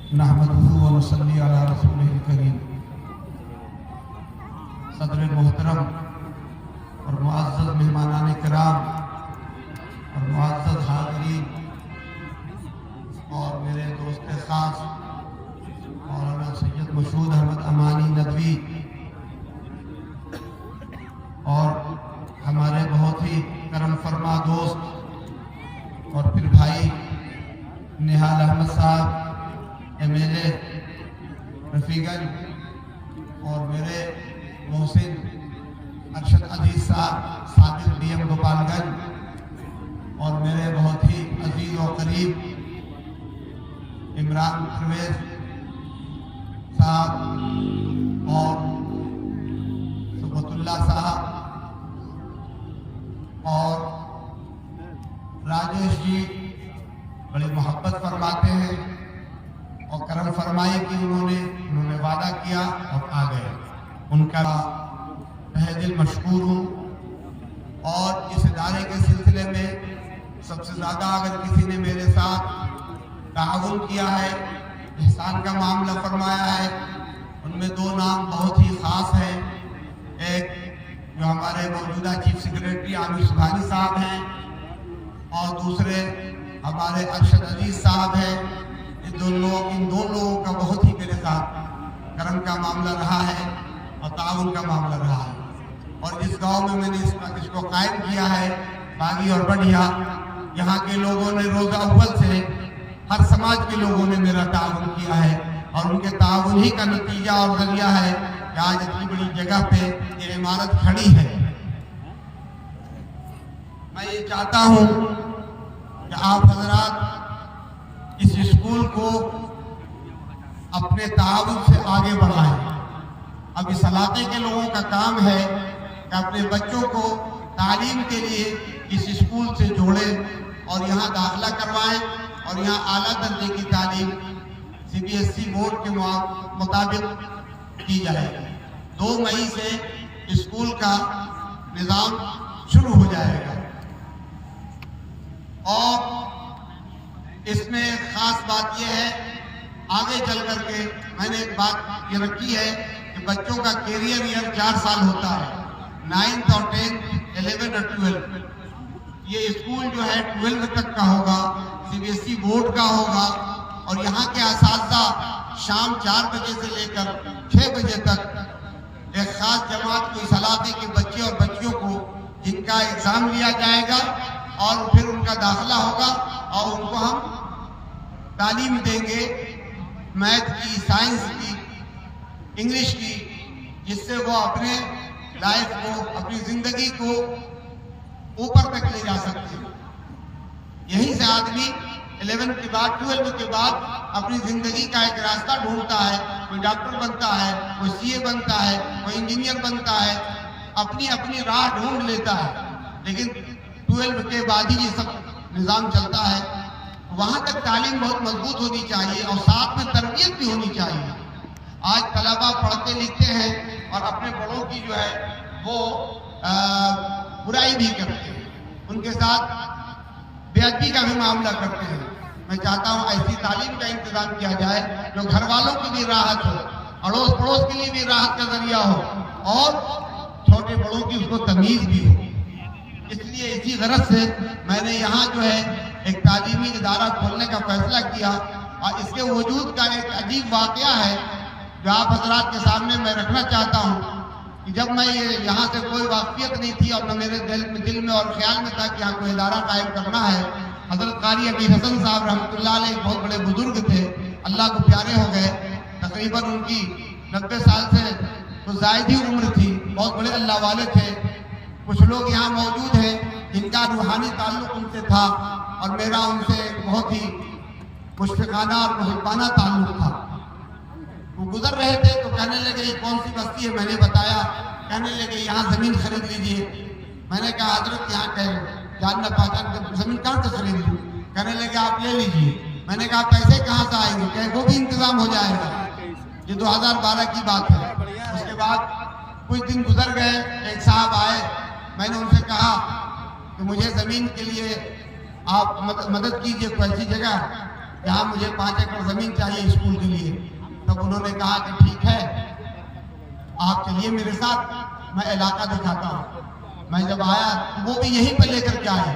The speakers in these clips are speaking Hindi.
नहमदुहु व नसल्ली अला रसूलिल करीम। सदर मोहतरम और मुअज़्ज़ज़ मेहमानान किराम और मुअज़्ज़ज़ हाज़रीन और मेरे दोस्त ख़ास मौलाना सैयद मशहूद अहमद अमानी नदवी और हमारे बहुत ही करम फरमा दोस्त और फिर भाई निहाल अहमद साहब MLA रफ़ीगंज और मेरे मोहसिन अरशद अजीज साहब साबिक़ DM गोपालगंज और मेरे बहुत ही अजीज़ और करीब इमरान परवेज़ साहब और सुबतुल्ला साहब और राजेश जी बड़ी मोहब्बत फरमाते हैं और करम फरमाए कि उन्होंने वादा किया और आ गए। उनका तहे दिल मशकूर हूँ। और इस इदारे के सिलसिले में सबसे ज़्यादा अगर किसी ने मेरे साथ ताउन किया है, एहसान का मामला फरमाया है, उनमें दो नाम बहुत ही ख़ास हैं। एक जो हमारे मौजूदा चीफ सेक्रेटरी आमिर सुबहानी साहब हैं और दूसरे हमारे अरशद अजीज साहब हैं। इन दो लोगों का बहुत ही मेरे साथ करम का मामला रहा है और ताउन का मामला रहा है। और जिस गांव में मैंने इसको कायम किया है, बागी और बढ़िया, यहाँ के लोगों ने रोज़ा अव्वल से हर समाज के लोगों ने मेरा ताउन किया है और उनके ताउन ही का नतीजा और जरिया है कि आज इतनी बड़ी जगह पे ये इमारत खड़ी है। मैं ये चाहता हूँ कि आप हजरात इस स्कूल को अपने ताउन से आगे बढ़ाएं। अब इस इलाके के लोगों का काम है कि अपने बच्चों को तालीम के लिए इस स्कूल से जोड़ें और यहाँ दाखिला करवाएं और यहाँ आला दर्जे की तालीम CBSE बोर्ड के मुताबिक की जाएगी। 2 मई से स्कूल का निज़ाम शुरू हो जाएगा। और इसमें खास बात यह है, आगे चल करके मैंने एक बात ये रखी है कि बच्चों का कैरियर ईयर 4 साल होता है, 9th और 10th, 11 और 12। ये स्कूल जो है 12 तक का होगा, CBSE बोर्ड का होगा और यहाँ के असातिज़ा शाम 4 बजे से लेकर 6 बजे तक एक ख़ास जमात को इस इलाके के बच्चे और बच्चियों को जिनका एग्ज़ाम लिया जाएगा और फिर उनका दाखिला होगा और उनको हम तालीम देंगे मैथ की, साइंस की, इंग्लिश की, जिससे वो अपने लाइफ को, अपनी ज़िंदगी को ऊपर तक ले जा सकते हैं। यहीं से आदमी 11 के बाद, 12 के बाद अपनी ज़िंदगी का एक रास्ता ढूंढता है। कोई डॉक्टर बनता है, कोई CA बनता है, कोई इंजीनियर बनता है, अपनी अपनी राह ढूंढ लेता है। लेकिन 12 के बाद ही ये सब निज़ाम चलता है। वहाँ तक तालीम बहुत मजबूत होनी चाहिए और साथ में तरबियत भी होनी चाहिए। आज तलबा पढ़ते लिखते हैं और अपने बड़ों की जो है वो बुराई भी करते हैं, उनके साथ बेअदबी का भी मामला करते हैं। मैं चाहता हूँ ऐसी तालीम का इंतज़ाम किया जाए जो घर वालों की भी राहत हो, अड़ोस पड़ोस के लिए भी राहत का जरिया हो और छोटे बड़ों की उसको तमीज़ भी हो। इसलिए इसी गरज से मैंने यहाँ जो है एक तालीमी इदारा खोलने का फैसला किया। और इसके वजूद का एक अजीब वाक़या है जो आप हजरात के सामने मैं रखना चाहता हूँ कि जब मैं ये यहाँ से कोई वाक़ियत नहीं थी और न मेरे दिल में और ख्याल में था कि यहाँ कोई इदारा कायम करना है। हज़रत क़ारी अमीर हसन साहब रहमतुल्लाह अलैह बहुत बड़े बुजुर्ग थे, अल्लाह को प्यारे हो गए। तकरीबन उनकी 90 साल से कुछ ज़ायद ही उम्र थी, बहुत बड़े अल्लाह वाले थे। कुछ लोग यहाँ मौजूद हैं जिनका रूहानी ताल्लुक़ उनसे था और मेरा उनसे बहुत ही मुश्फ़िक़ाना और मुहिब्बाना ताल्लुक़ था। वो गुजर रहे थे तो कहने लगे ये कौन सी बस्ती है, मैंने बताया। कहने लगे यहाँ ज़मीन खरीद लीजिए। मैंने कहा हजरत यहाँ कह जानना पहचान ज़मीन कहाँ से खरीद लूँ? कहने लगे आप ले लीजिए। मैंने कहा पैसे कहाँ से आएंगे? कहे वो भी इंतज़ाम हो जाएगा। ये 2012 की बात है। उसके बाद कुछ दिन गुजर गए, एक साहब आए, मैंने उनसे कहा कि मुझे ज़मीन के लिए आप मदद कीजिए, कोई ऐसी जगह यहाँ मुझे 5 एकड़ जमीन चाहिए स्कूल के लिए। तब उन्होंने कहा कि ठीक है, आप चलिए मेरे साथ, मैं इलाका दिखाता हूँ। मैं जब आया वो भी यहीं पर लेकर के आए,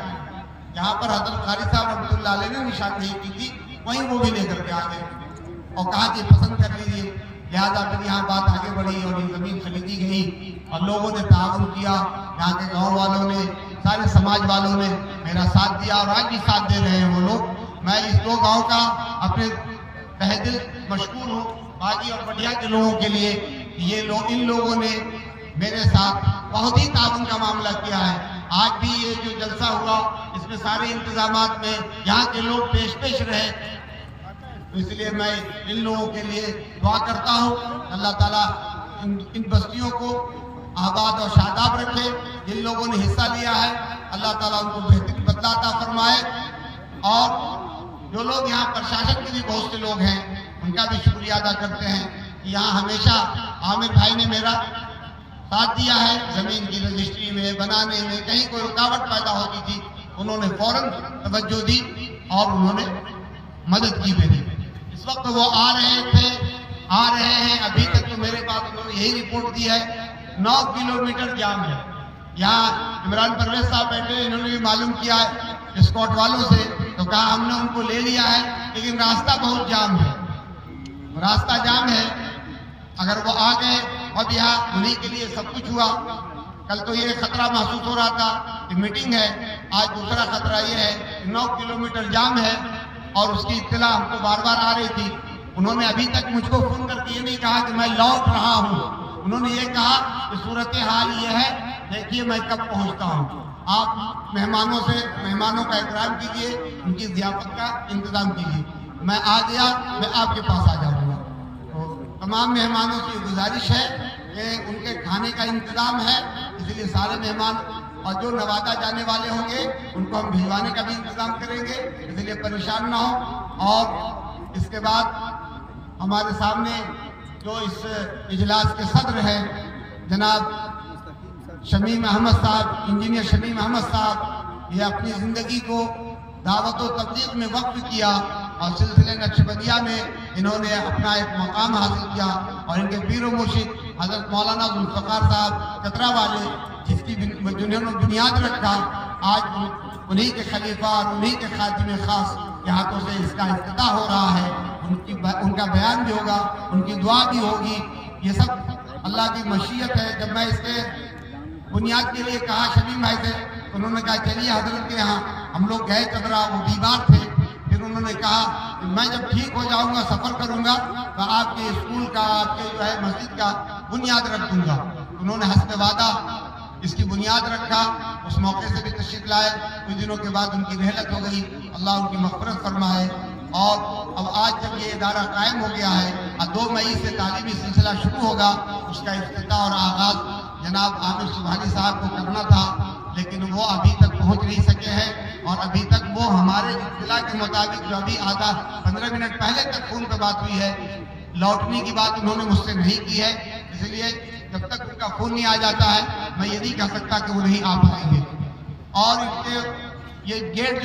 जहाँ पर हजरत कारी साहब रहमतुल्लाह अलैह ने निशानी की थी, वहीं वो भी लेकर के आ गए और कहा कि पसंद कर लीजिए। लिहाजा फिर यहाँ बात आगे बढ़ी और ये जमीन खरीदी गई और लोगों ने ताउन किया, यहाँ के गाँव वालों ने, सारे समाज वालों ने मेरा साथ दिया और आज भी साथ दे रहे हैं वो लोग। मैं इस 2 गाँव का अपने तहे दिल मशकूर हूँ, बागी और बढ़िया के लोगों के लिए। ये लोग, इन लोगों ने मेरे साथ बहुत ही ताउन का मामला किया है। आज भी ये जो जलसा हुआ इसमें सारे इंतजामात में यहाँ के लोग पेश रहे, तो इसलिए मैं इन लोगों के लिए दुआ करता हूँ। अल्लाह ताला इन बस्तियों को आबाद और शादाब रखे। जिन लोगों ने हिस्सा लिया है अल्लाह ताला उनको बेहतरीन बदला अता फरमाए। और जो लोग यहाँ प्रशासन के भी बहुत से लोग हैं, उनका भी शुक्रिया अदा करते हैं कि यहाँ हमेशा आमिर भाई ने मेरा साथ दिया है। जमीन की रजिस्ट्री में, बनाने में कहीं कोई रुकावट पैदा होती थी, उन्होंने फौरन तवज्जो दी और उन्होंने मदद की मेरी। इस वक्त वो आ रहे हैं, अभी तक तो मेरे पास उन्होंने यही रिपोर्ट दी है 9 किलोमीटर जाम है। यहाँ इमरान परवेज साहब बैठे, इन्होंने भी मालूम किया है स्कॉट वालों से, तो कहा हमने उनको ले लिया है, लेकिन रास्ता बहुत जाम है, रास्ता जाम है। अगर वो आ गए, अब यहाँ उन्हीं के लिए सब कुछ हुआ। कल तो ये खतरा महसूस हो रहा था कि मीटिंग है, आज दूसरा खतरा ये है 9 किलोमीटर जाम है और उसकी इत्तला हमको बार बार आ रही थी। उन्होंने अभी तक मुझको फोन करके ये नहीं कहा कि मैं लौट रहा हूँ, उन्होंने ये कहा कि सूरत हाल ये है, देखिए मैं कब पहुँचता हूँ। आप मेहमानों का एहतराम कीजिए, उनकी ज़ियाफत का इंतजाम कीजिए। मैं आ गया, मैं आपके पास आ जाऊँगा। तो तमाम मेहमानों से गुजारिश है कि उनके खाने का इंतजाम है, इसलिए सारे मेहमान और जो नवादा जाने वाले होंगे उनको हम भिजवाने का भी इंतजाम करेंगे, इसलिए परेशान ना हो। और इसके बाद हमारे सामने जो इस इजलास के सदर हैं जनाब शमीम अहमद साहब, इंजीनियर शमीम अहमद साहब, ये अपनी ज़िंदगी को दावत व तबलीग में वक्फ किया और सिलसिले नक्शबंदिया में इन्होंने अपना एक मकाम हासिल किया। और इनके पीर व मुर्शिद हज़रत मौलाना जुल्फ़िकार साहब कतरा वाले, जिसकी जिन्होंने बुनियाद रखा, आज उन्हीं के खलीफा और उन्हीं के खातिम खास के हाथों से इसका इफ्तिताह हो रहा है। उनका बयान भी होगा, उनकी दुआ भी होगी। ये सब अल्लाह की मशीयत है। जब मैं इसके बुनियाद के लिए कहा शमीम भाई से, तो उन्होंने कहा चलिए हजरत के यहाँ। हम लोग गए कतरा, वो बीमार थे। फिर उन्होंने कहा कि मैं जब ठीक हो जाऊंगा, सफर करूंगा, तो आपके स्कूल का, आपके जो है मस्जिद का बुनियाद रख दूंगा। उन्होंने हस्ब वादा इसकी बुनियाद रखा, उस मौके से भी तशरीफ लाए। कुछ दिनों के बाद उनकी रहलत हो गई, अल्लाह उनकी मग़फ़िरत फरमाए। और अब आज जब ये इदारा कायम हो गया है और 2 मई से तालीमी सिलसिला शुरू होगा, उसका इफ्तिताह और आगाज़ जनाब आमिर सुबहानी साहब को करना था, लेकिन वो अभी तक पहुंच नहीं सके हैं। और अभी तक वो हमारे इत्तला के मुताबिक जो अभी आधा 15 मिनट पहले तक फ़ोन पर बात हुई है, लौटने की बात उन्होंने मुझसे नहीं की है। इसलिए जब तक उनका फ़ोन नहीं आ जाता है, मैं ये नहीं कह सकता कि वो नहीं आ पाएंगे। और ये गेट